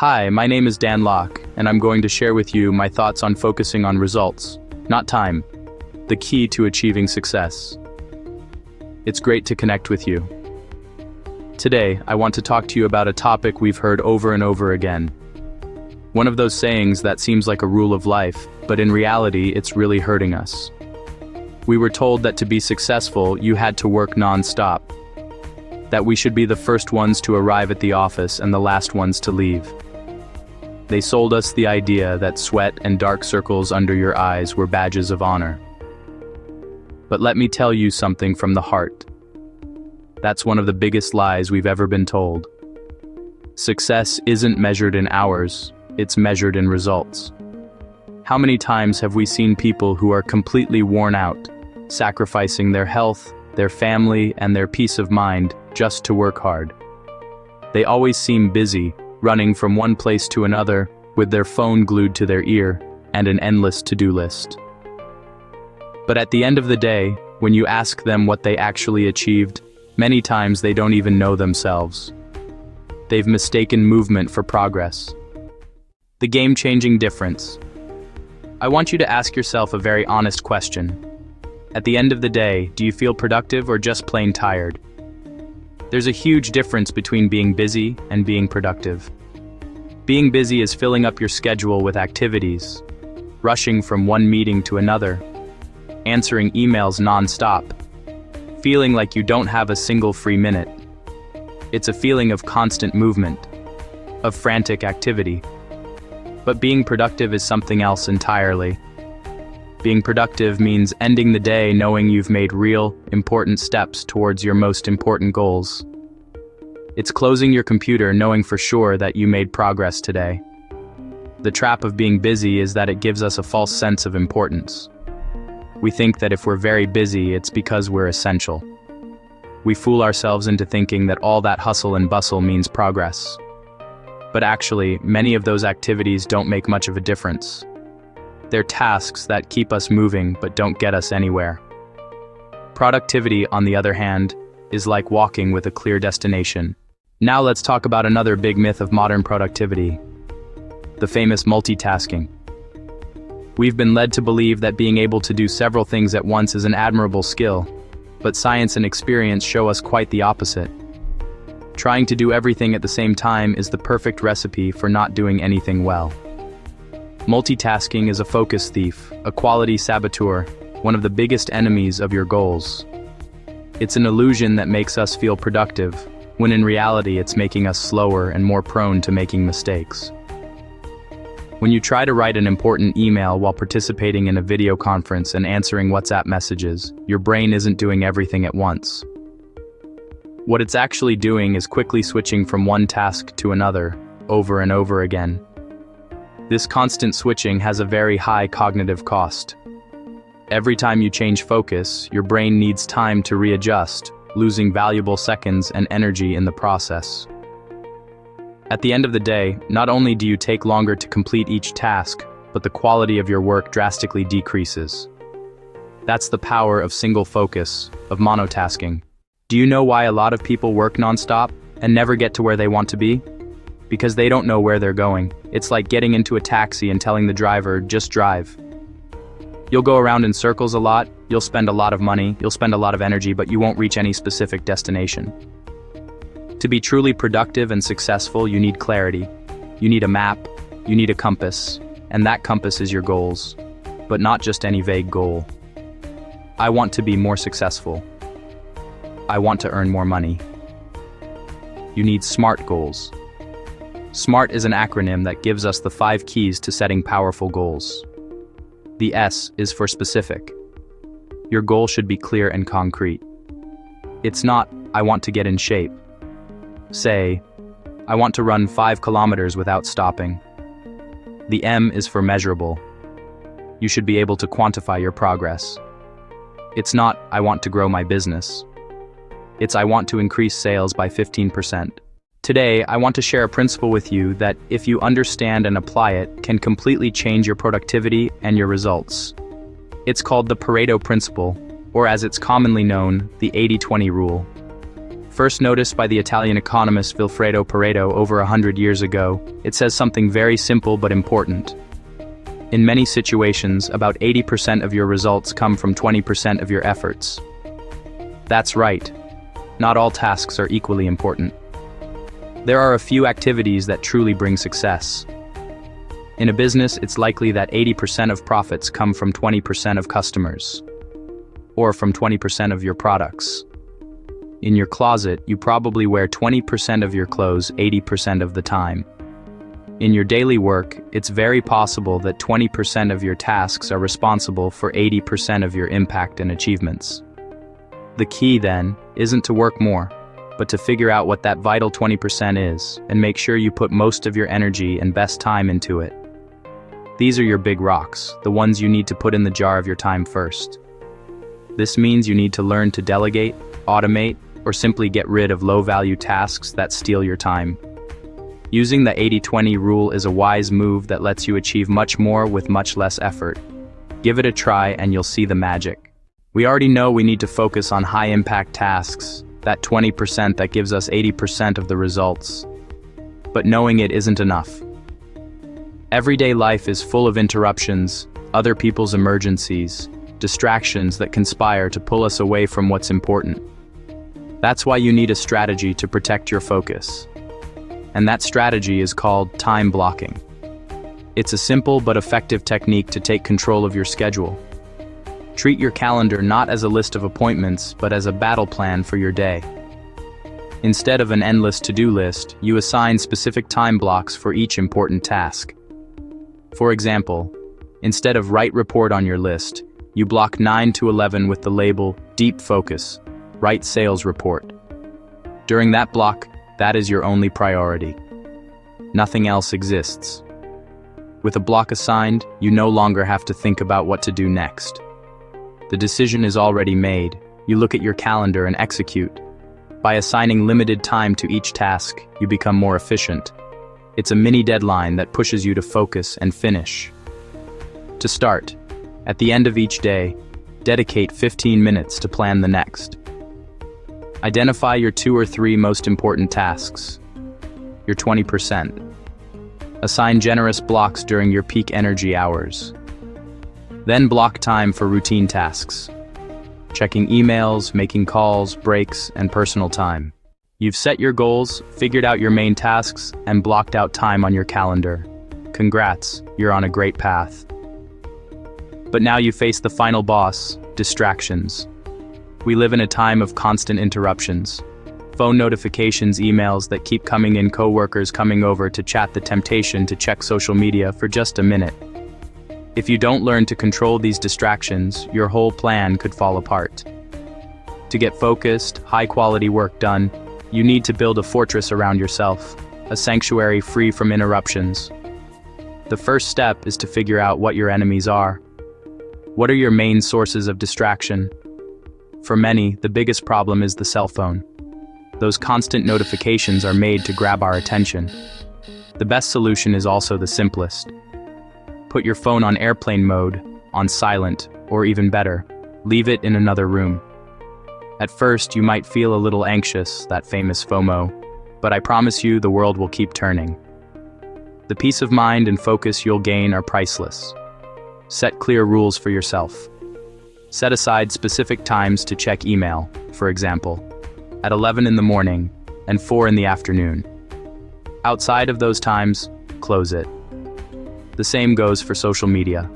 Hi, my name is Dan Locke, and I'm going to share with you my thoughts on focusing on results, not time, the key to achieving success. It's great to connect with you. Today, I want to talk to you about a topic we've heard over and over again. One of those sayings that seems like a rule of life, but in reality, it's really hurting us. We were told that to be successful, you had to work non-stop. That we should be the first ones to arrive at the office and the last ones to leave. They sold us the idea that sweat and dark circles under your eyes were badges of honor. But let me tell you something from the heart. That's one of the biggest lies we've ever been told. Success isn't measured in hours, it's measured in results. How many times have we seen people who are completely worn out, sacrificing their health, their family, and their peace of mind just to work hard? They always seem busy, running from one place to another, with their phone glued to their ear, and an endless to-do list. But at the end of the day, when you ask them what they actually achieved, many times they don't even know themselves. They've mistaken movement for progress. The game-changing difference. I want you to ask yourself a very honest question. At the end of the day, do you feel productive or just plain tired? There's a huge difference between being busy and being productive. Being busy is filling up your schedule with activities, rushing from one meeting to another, answering emails non-stop, feeling like you don't have a single free minute. It's a feeling of constant movement, of frantic activity. But being productive is something else entirely. Being productive means ending the day knowing you've made real, important steps towards your most important goals. It's closing your computer knowing for sure that you made progress today. The trap of being busy is that it gives us a false sense of importance. We think that if we're very busy, it's because we're essential. We fool ourselves into thinking that all that hustle and bustle means progress. But actually, many of those activities don't make much of a difference. They're tasks that keep us moving but don't get us anywhere. Productivity, on the other hand, is like walking with a clear destination. Now let's talk about another big myth of modern productivity, the famous multitasking. We've been led to believe that being able to do several things at once is an admirable skill, but science and experience show us quite the opposite. Trying to do everything at the same time is the perfect recipe for not doing anything well. Multitasking is a focus thief, a quality saboteur, one of the biggest enemies of your goals. It's an illusion that makes us feel productive, when in reality it's making us slower and more prone to making mistakes. When you try to write an important email while participating in a video conference and answering WhatsApp messages, your brain isn't doing everything at once. What it's actually doing is quickly switching from one task to another, over and over again. This constant switching has a very high cognitive cost. Every time you change focus, your brain needs time to readjust, losing valuable seconds and energy in the process. At the end of the day, not only do you take longer to complete each task, but the quality of your work drastically decreases. That's the power of single focus, of monotasking. Do you know why a lot of people work non-stop and never get to where they want to be? Because they don't know where they're going. It's like getting into a taxi and telling the driver, just drive. You'll go around in circles a lot, you'll spend a lot of money, you'll spend a lot of energy, but you won't reach any specific destination. To be truly productive and successful, you need clarity. You need a map, you need a compass, and that compass is your goals. But not just any vague goal. I want to be more successful. I want to earn more money. You need SMART goals. SMART is an acronym that gives us the 5 keys to setting powerful goals. The S is for specific. Your goal should be clear and concrete. It's not, I want to get in shape. Say, I want to run 5 kilometers without stopping. The M is for measurable. You should be able to quantify your progress. It's not, I want to grow my business. It's, I want to increase sales by 15%. Today, I want to share a principle with you that, if you understand and apply it, can completely change your productivity and your results. It's called the Pareto Principle, or as it's commonly known, the 80-20 rule. First noticed by the Italian economist Vilfredo Pareto over 100 years ago, it says something very simple but important. In many situations, about 80% of your results come from 20% of your efforts. That's right. Not all tasks are equally important. There are a few activities that truly bring success. In a business, it's likely that 80% of profits come from 20% of customers, or from 20% of your products. In your closet, you probably wear 20% of your clothes 80% of the time. In your daily work, it's very possible that 20% of your tasks are responsible for 80% of your impact and achievements. The key, then, isn't to work more, but to figure out what that vital 20% is and make sure you put most of your energy and best time into it. These are your big rocks, the ones you need to put in the jar of your time first. This means you need to learn to delegate, automate, or simply get rid of low-value tasks that steal your time. Using the 80-20 rule is a wise move that lets you achieve much more with much less effort. Give it a try and you'll see the magic. We already know we need to focus on high-impact tasks, that 20% that gives us 80% of the results. But knowing it isn't enough. Everyday life is full of interruptions, other people's emergencies, distractions that conspire to pull us away from what's important. That's why you need a strategy to protect your focus. And that strategy is called time blocking. It's a simple but effective technique to take control of your schedule. Treat your calendar not as a list of appointments, but as a battle plan for your day. Instead of an endless to-do list, you assign specific time blocks for each important task. For example, instead of write report on your list, you block 9 to 11 with the label Deep Focus, write sales report. During that block, that is your only priority. Nothing else exists. With a block assigned, you no longer have to think about what to do next. The decision is already made. You look at your calendar and execute. By assigning limited time to each task, you become more efficient. It's a mini deadline that pushes you to focus and finish. To start, at the end of each day, dedicate 15 minutes to plan the next. Identify your 2 or 3 most important tasks, your 20%. Assign generous blocks during your peak energy hours. Then block time for routine tasks, checking emails, making calls, breaks, and personal time. You've set your goals, figured out your main tasks, and blocked out time on your calendar. Congrats, you're on a great path. But now you face the final boss, distractions. We live in a time of constant interruptions. Phone notifications, emails that keep coming in, coworkers coming over to chat, the temptation to check social media for just a minute. If you don't learn to control these distractions, your whole plan could fall apart. To get focused, high-quality work done, you need to build a fortress around yourself, a sanctuary free from interruptions. The first step is to figure out what your enemies are. What are your main sources of distraction? For many, the biggest problem is the cell phone. Those constant notifications are made to grab our attention. The best solution is also the simplest. Put your phone on airplane mode, on silent, or even better, leave it in another room. At first, you might feel a little anxious, that famous FOMO, but I promise you the world will keep turning. The peace of mind and focus you'll gain are priceless. Set clear rules for yourself. Set aside specific times to check email, for example, at 11 in the morning and 4 in the afternoon. Outside of those times, close it. The same goes for social media.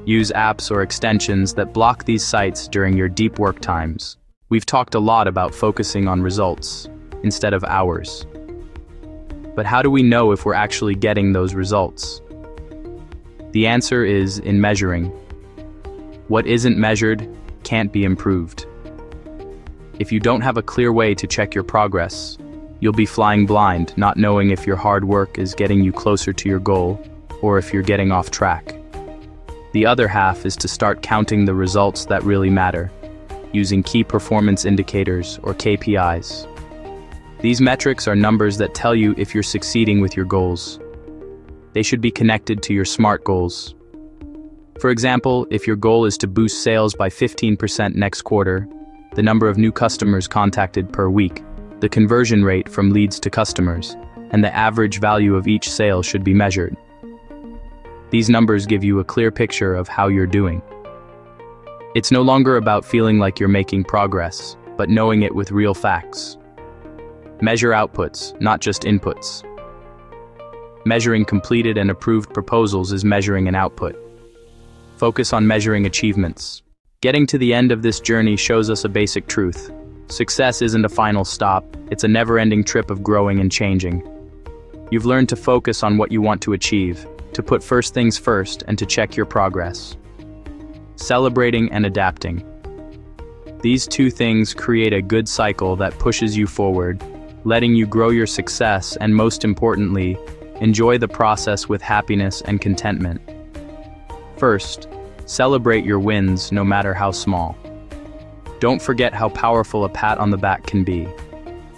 Use apps or extensions that block these sites during your deep work times. We've talked a lot about focusing on results instead of hours. But how do we know if we're actually getting those results? The answer is in measuring. What isn't measured can't be improved. If you don't have a clear way to check your progress, you'll be flying blind, not knowing if your hard work is getting you closer to your goal or if you're getting off track. The other half is to start counting the results that really matter, using key performance indicators or KPIs. These metrics are numbers that tell you if you're succeeding with your goals. They should be connected to your SMART goals. For example, if your goal is to boost sales by 15% next quarter, the number of new customers contacted per week, the conversion rate from leads to customers, and the average value of each sale should be measured. These numbers give you a clear picture of how you're doing. It's no longer about feeling like you're making progress, but knowing it with real facts. Measure outputs, not just inputs. Measuring completed and approved proposals is measuring an output. Focus on measuring achievements. Getting to the end of this journey shows us a basic truth. Success isn't a final stop, it's a never-ending trip of growing and changing. You've learned to focus on what you want to achieve, to put first things first, and to check your progress. Celebrating and adapting. These two things create a good cycle that pushes you forward, letting you grow your success and, most importantly, enjoy the process with happiness and contentment. First, celebrate your wins no matter how small. Don't forget how powerful a pat on the back can be.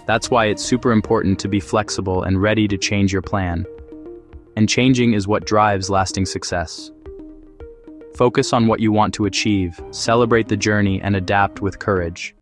That's why it's super important to be flexible and ready to change your plan. And changing is what drives lasting success. Focus on what you want to achieve, celebrate the journey, and adapt with courage.